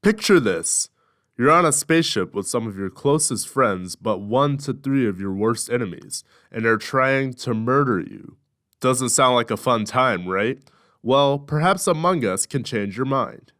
Picture this. You're on a spaceship with some of your closest friends, but 1 to 3 of your worst enemies, and they're trying to murder you. Doesn't sound like a fun time, right? Well, perhaps Among Us can change your mind.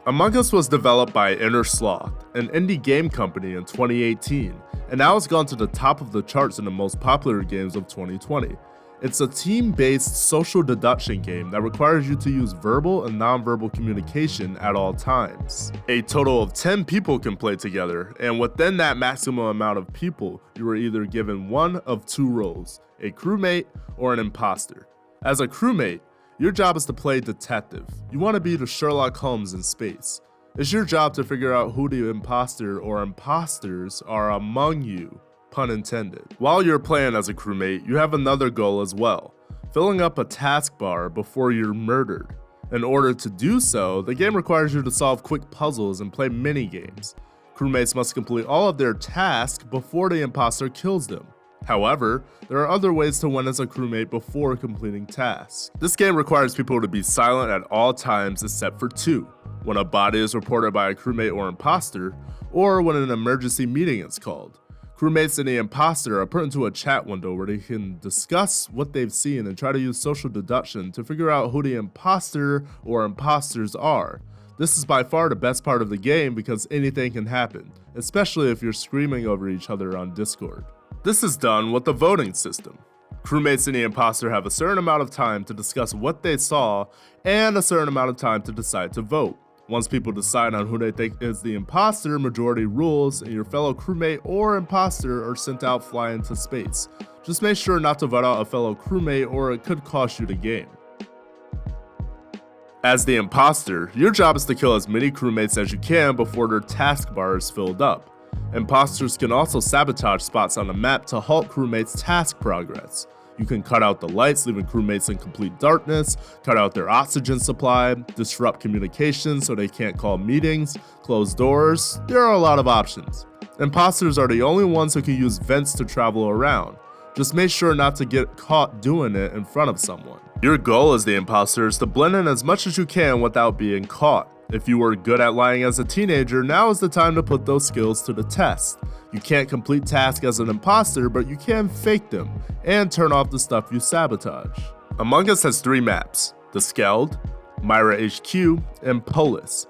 Among Us was developed by Inner Sloth, an indie game company in 2018, and now it's gone to the top of the charts in the most popular games of 2020. It's a team-based social deduction game that requires you to use verbal and nonverbal communication at all times. A total of 10 people can play together, and within that maximum amount of people, you are either given one of 2 roles, a crewmate or an imposter. As a crewmate, your job is to play detective. You want to be the Sherlock Holmes in space. It's your job to figure out who the imposter or imposters are among you. Pun intended. While you're playing as a crewmate, you have another goal as well, filling up a taskbar before you're murdered. In order to do so, the game requires you to solve quick puzzles and play mini-games. Crewmates must complete all of their tasks before the imposter kills them. However, there are other ways to win as a crewmate before completing tasks. This game requires people to be silent at all times except for 2, when a body is reported by a crewmate or imposter, or when an emergency meeting is called. Crewmates and the imposter are put into a chat window where they can discuss what they've seen and try to use social deduction to figure out who the imposter or imposters are. This is by far the best part of the game because anything can happen, especially if you're screaming over each other on Discord. This is done with the voting system. Crewmates and the imposter have a certain amount of time to discuss what they saw and a certain amount of time to decide to vote. Once people decide on who they think is the imposter, majority rules, and your fellow crewmate or imposter are sent out flying to space. Just make sure not to vote out a fellow crewmate or it could cost you the game. As the imposter, your job is to kill as many crewmates as you can before their taskbar is filled up. Imposters can also sabotage spots on the map to halt crewmates' task progress. You can cut out the lights, leaving crewmates in complete darkness, cut out their oxygen supply, disrupt communication so they can't call meetings, close doors. There are a lot of options. Imposters are the only ones who can use vents to travel around. Just make sure not to get caught doing it in front of someone. Your goal as the imposter is to blend in as much as you can without being caught. If you were good at lying as a teenager, now is the time to put those skills to the test. You can't complete tasks as an imposter, but you can fake them and turn off the stuff you sabotage. Among Us has 3 maps: the Skeld, Myra HQ, and Polis.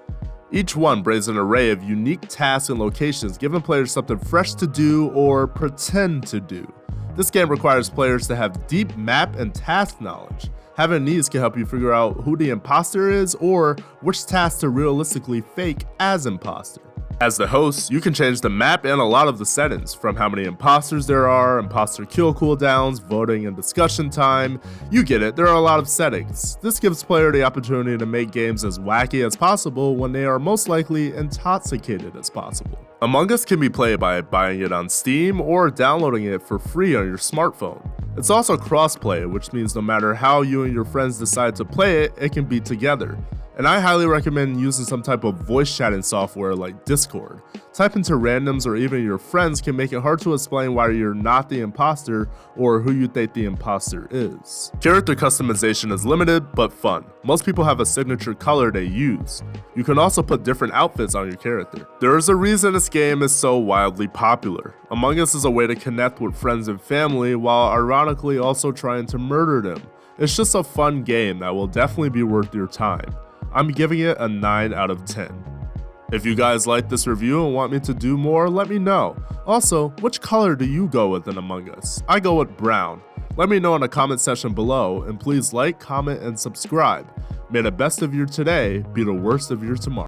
Each one brings an array of unique tasks and locations, giving players something fresh to do or pretend to do. This game requires players to have deep map and task knowledge. Having these can help you figure out who the imposter is or which task to realistically fake as imposter. As the host, you can change the map and a lot of the settings, from how many imposters there are, imposter kill cooldowns, voting and discussion time. You get it, there are a lot of settings. This gives players the opportunity to make games as wacky as possible when they are most likely intoxicated as possible. Among Us can be played by buying it on Steam or downloading it for free on your smartphone. It's also cross-play, which means no matter how you and your friends decide to play it, it can be together. And I highly recommend using some type of voice chatting software like Discord. Typing to randoms or even your friends can make it hard to explain why you're not the imposter or who you think the imposter is. Character customization is limited but fun. Most people have a signature color they use. You can also put different outfits on your character. There is a reason this game is so wildly popular. Among Us is a way to connect with friends and family while ironically also trying to murder them. It's just a fun game that will definitely be worth your time. I'm giving it a 9 out of 10. If you guys like this review and want me to do more, let me know. Also, which color do you go with in Among Us? I go with brown. Let me know in the comment section below, and please like, comment, and subscribe. May the best of your today be the worst of your tomorrow.